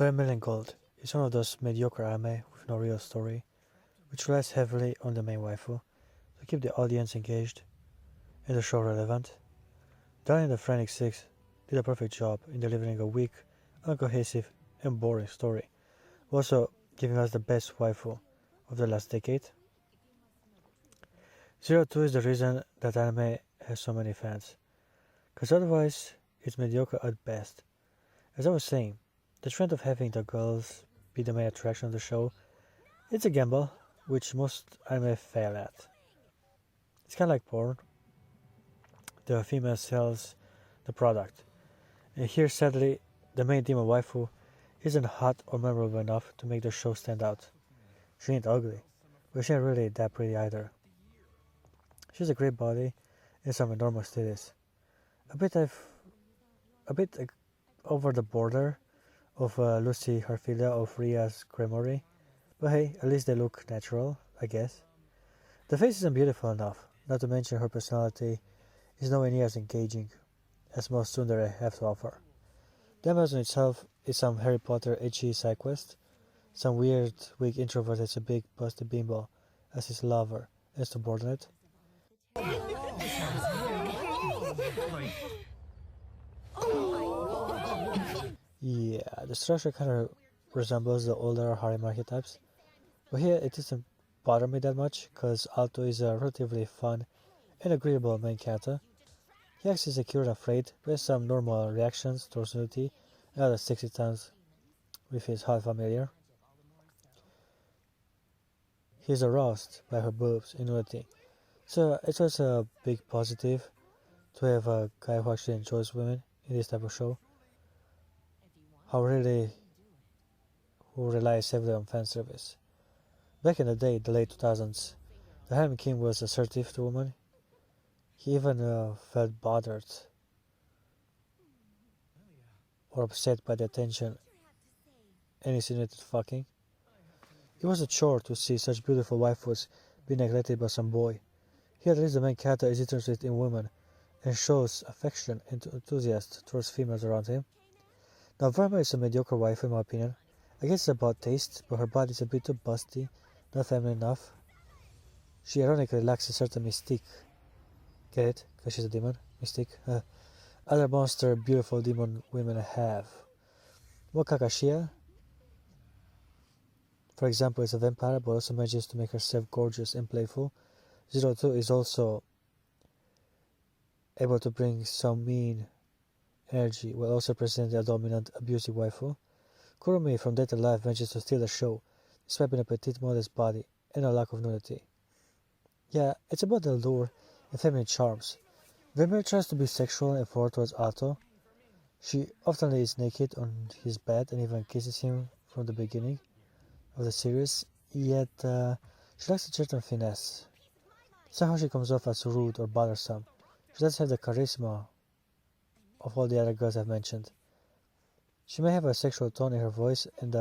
Vermil and Gold is one of those mediocre anime with no real story, which relies heavily on the main waifu to keep the audience engaged and the show relevant. Darling the Frantic Six did a perfect job in delivering a weak, uncohesive, and boring story, while also giving us the best waifu of the last decade. Zero Two is the reason that anime has so many fans, cause otherwise it's mediocre at best. As I was saying, the trend of having the girls be the main attraction of the show, it's a gamble, which most anime fail at. It's kinda like porn. The female sells the product. And here sadly, the main demon waifu isn't hot or memorable enough to make the show stand out. She ain't ugly, but she ain't really that pretty either. She has a great body and some enormous titties. A bit over the border of Lucy Harfilia of Ria's Gremory, but hey, at least they look natural, I guess. The face isn't beautiful enough, not to mention her personality is nowhere near as engaging as most tsundere have to offer. The Amazon itself is some Harry Potter edgy side quest, some weird, weak introvert has a big busty bimbo as his lover and subordinate. Yeah, the structure kinda resembles the older harem archetypes, but here it doesn't bother me that much, cause Alto is a relatively fun and agreeable main character. He acts insecure and afraid, but has some normal reactions towards nudity and other sexy times with his hot familiar. He is aroused by her boobs and nudity, so it's also a big positive to have a guy who actually enjoys women in this type of show. Who relies heavily on fan service. Back in the day, the late 2000s, the Harem King was assertive to women. He even felt bothered or upset by the attention and insinuated fucking. It was a chore to see such beautiful waifus be neglected by some boy. Here at least the main character is interested in women and shows affection and enthusiasm towards females around him. Now Verma is a mediocre waifu in my opinion. I guess it's about taste, but her body is a bit too busty, not feminine enough. She ironically lacks a certain mystique. Get it? Because she's a demon. Mystique. Other monster beautiful demon women have. Well, Kakashia, for example, is a vampire but also manages to make herself gorgeous and playful. Zero Two is also able to bring some mean energy while also presenting a dominant, abusive waifu. Kurumi from Data Life manages to steal the show, despite being a petite, modest body and a lack of nudity. Yeah, it's about the allure and feminine charms. Vermeer tries to be sexual and forward towards Otto. She often lays naked on his bed and even kisses him from the beginning of the series, yet she lacks a certain finesse. Somehow she comes off as rude or bothersome. She doesn't have the charisma of all the other girls I've mentioned. She may have a sexual tone in her voice and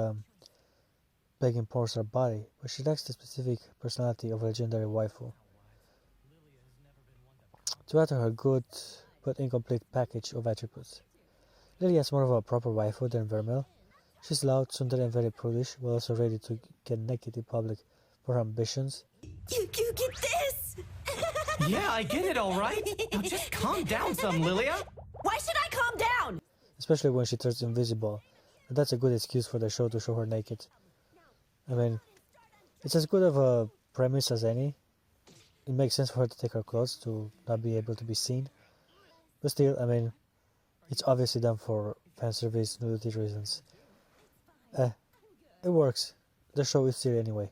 begging pores her body, but she lacks the specific personality of a legendary waifu. To add to her good but incomplete package of attributes, Lilia is more of a proper waifu than Vermil. She's loud, tsundere and very prudish, but also ready to get naked in public for her ambitions. You get this! Yeah, I get it, alright. Now just calm down some, Lilia. Why should I calm down? Especially when she turns invisible, and that's a good excuse for the show to show her naked. I mean, it's as good of a premise as any. It makes sense for her to take her clothes to not be able to be seen. But still, I mean, it's obviously done for fan service nudity reasons. It works. The show is silly anyway.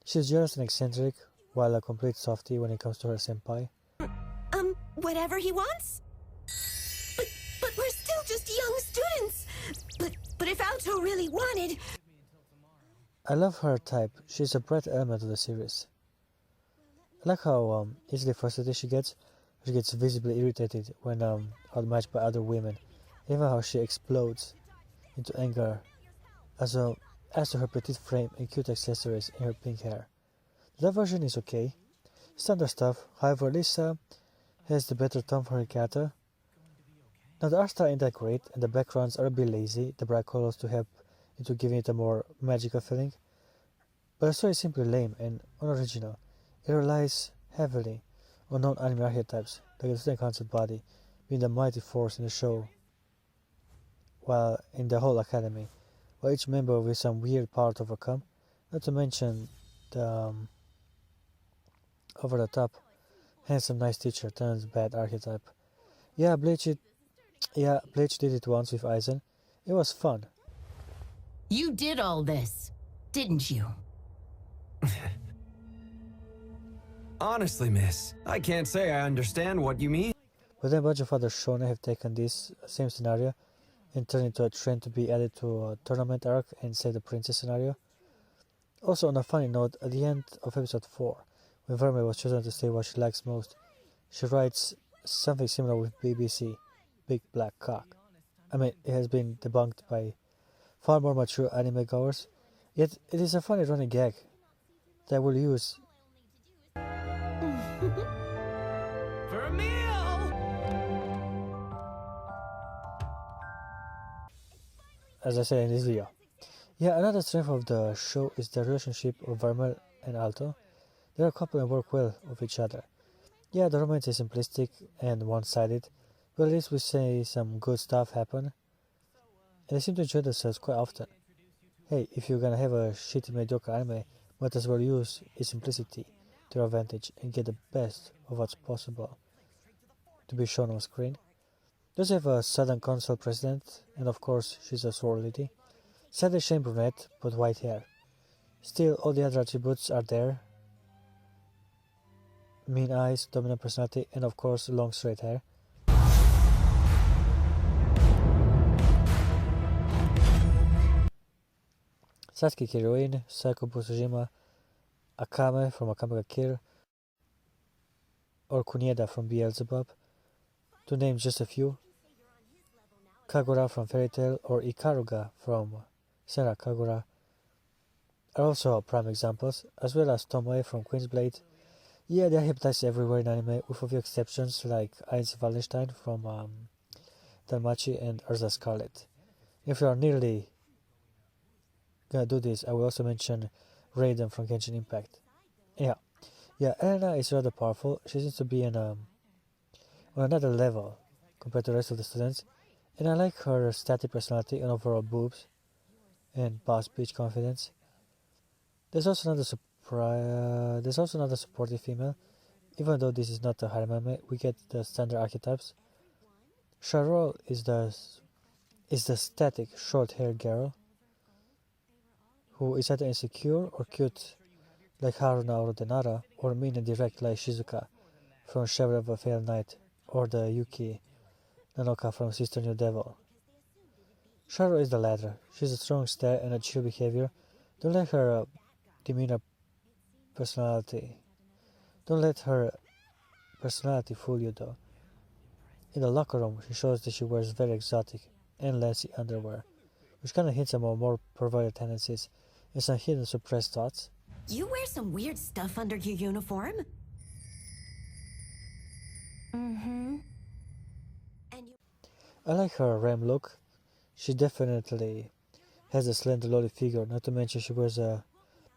She's jealous and eccentric, while a complete softie when it comes to her senpai. Whatever he wants? But we're still just young students. But if Alto really wanted... I love her type. She's a bright element of the series. I like how easily frustrated she gets. She gets visibly irritated when outmatched by other women. Even how she explodes into anger as to her petite frame and cute accessories and her pink hair. That version is okay. Standard stuff. However, Lisa has the better tone for her character. Now the art style ain't that great and the backgrounds are a bit lazy, the bright colors to help into giving it a more magical feeling. But the story is simply lame and unoriginal. It relies heavily on non-anime archetypes, like the student council body being the mighty force in the show, while in the whole academy, while each member with some weird power to overcome, not to mention the over-the-top, handsome, nice teacher turns bad archetype. Yeah, Bleach did it once with Aizen. It was fun. You did all this, didn't you? Honestly, miss, I can't say I understand what you mean. But then a bunch of other shonen have taken this same scenario and turned into a trend to be added to a tournament arc and save the princess scenario. Also, on a funny note, at the end of episode 4, when Vermil was chosen to say what she likes most, she writes something similar with BBC, Big Black Cock. I mean, it has been debunked by far more mature anime goers, yet it is a funny running gag that I will use. Vermil! As I said in this video. Yeah, another strength of the show is the relationship of Vermil and Alto. They are a couple and work well with each other. Yeah, the romance is simplistic and one-sided, but at least we say some good stuff happen, and they seem to enjoy themselves quite often. Hey, if you're gonna have a shitty mediocre anime, might as well use its simplicity to your advantage and get the best of what's possible to be shown on screen. Does have a Southern Council president, and of course she's a sword lady. Sadly shame brunette, but white hair. Still, all the other attributes are there. Mean eyes, dominant personality, and of course long straight hair. Satsuki Kirin, Saiko Busujima, Akame from Akame ga Kill, or Kunieda from Beelzebub, to name just a few. Kagura from Fairy Tail or Ikaruga from Senra Kagura are also prime examples, as well as Tomoe from Queen's Blade. Yeah, they are hypnotized everywhere in anime, with a few exceptions like Ainz Wallenstein from Danmachi and Urza Scarlet. If you are nearly gonna do this, I will also mention Raiden from Genshin Impact. Yeah, Elena is rather powerful. She seems to be on another level compared to the rest of the students, and I like her static personality and overall boobs and boss bitch confidence. There's also another supportive female. Even though this is not a harem anime, we get the standard archetypes. Charol is the static short-haired girl who is either insecure or cute like Haruna or Denara, or mean and direct like Shizuka from Shadow of a Failed Knight, or the Yuki Nanoka from Sister New Devil. Sharo is the latter. She's a strong stare and a chill behavior. Don't let her demeanor personality. Don't let her personality fool you though. In the locker room, she shows that she wears very exotic and lacy underwear, which kinda hints at more perverted tendencies and some hidden suppressed thoughts. You wear some weird stuff under your uniform? Mm-hmm. And you... I like her Ram look. She definitely has a slender lolly figure, not to mention she wears a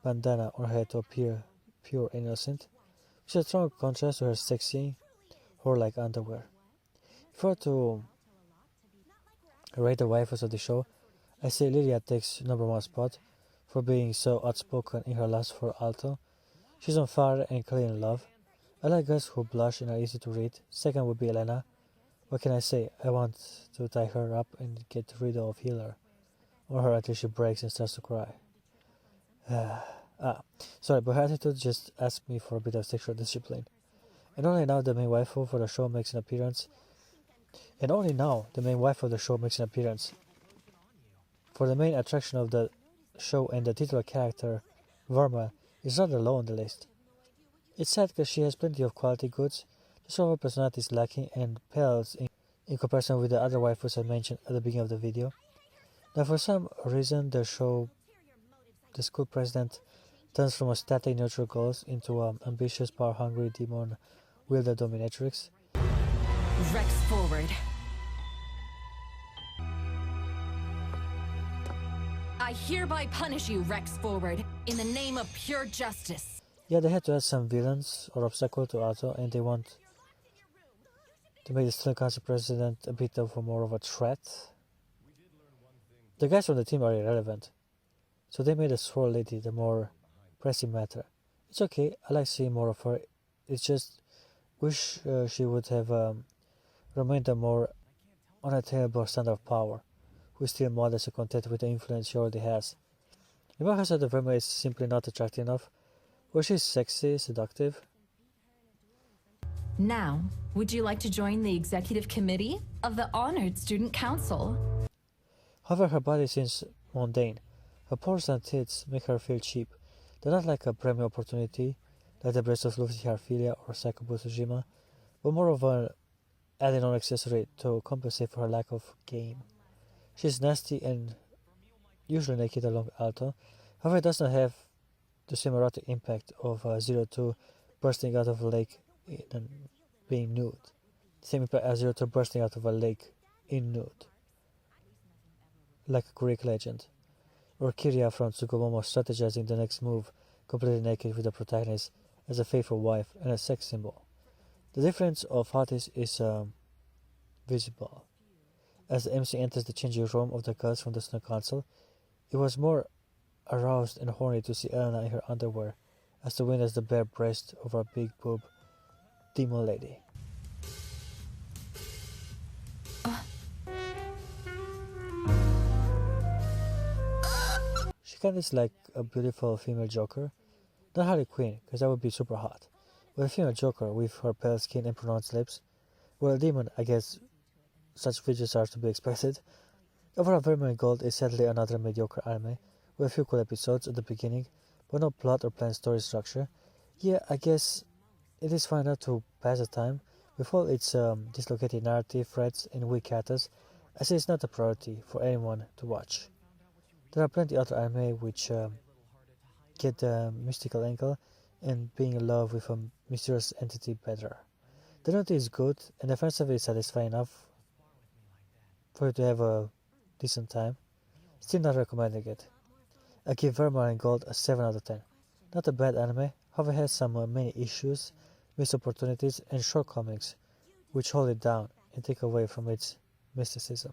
bandana on her head to appear pure and innocent, which is a strong contrast to her sexy, whore-like underwear. If I were to rate the waifus of the show, I say Lilia takes #1 spot for being so outspoken in her lust for Alto. She's on fire and clearly in love. I like girls who blush and are easy to read. Second would be Elena. What can I say? I want to tie her up and get rid of Healer, or her until she breaks and starts to cry. Sorry, but her attitude just asked me for a bit of sexual discipline. And only now the main waifu for the show makes an appearance. For the main attraction of the show and the titular character, Vermil, is rather low on the list. It's sad because she has plenty of quality goods, just her personality is lacking and pales in comparison with the other waifus I mentioned at the beginning of the video. Now for some reason the school president turns from a static neutral goals into an ambitious power-hungry demon wielder dominatrix. Rex forward. I hereby punish you, Rex Forward, in the name of pure justice. Yeah, they had to add some villains or obstacle to Otto, and they want to make the student council president a bit of more of a threat. The guys from the team are irrelevant, so they made the sword lady the more pressing matter. It's okay, I like seeing more of her. It's just wish she would have remained a more unattainable standard of power, who is still modest and content with the influence she already has. You might have said the Vermil is simply not attractive enough, or she's sexy, seductive. Now, would you like to join the executive committee of the Honored Student Council? However, her body seems mundane. Her pores and tits make her feel cheap. They're not like a premium opportunity, like the breasts of Luffy Harphilia or Sakubu Tsujima, but more of an added-on accessory to compensate for her lack of game. She's nasty and usually naked along Alto, however it does not have the same erotic impact of 02 bursting out of a lake and being nude. The same impact as 02 bursting out of a lake in nude. Like a Greek legend. Or Kiria from Tsukumomo strategizing the next move completely naked with the protagonist as a faithful wife and a sex symbol. The difference of artists is visible. As the MC enters the changing room of the girls from the student council, it was more aroused and horny to see Elena in her underwear as to witness the bare breast of her big boob demon lady. She kinda is like a beautiful female Joker. Not Harley Quinn, because that would be super hot. But a female Joker with her pale skin and pronounced lips. Well, a demon, I guess such features are to be expected. Overall, Vermil Gold is sadly another mediocre anime, with a few cool episodes at the beginning, but no plot or planned story structure. Yeah, I guess it is fine enough to pass the time, with all its dislocated narrative threads and weak characters, as it is not a priority for anyone to watch. There are plenty other anime which get the mystical angle and being in love with a mysterious entity better. The note is good, and the fan service is satisfying enough for you to have a decent time. Still not recommending it. I give Vermil Gold a 7 out of 10. Not a bad anime, however it has some many issues, missed opportunities and shortcomings which hold it down and take away from its mysticism.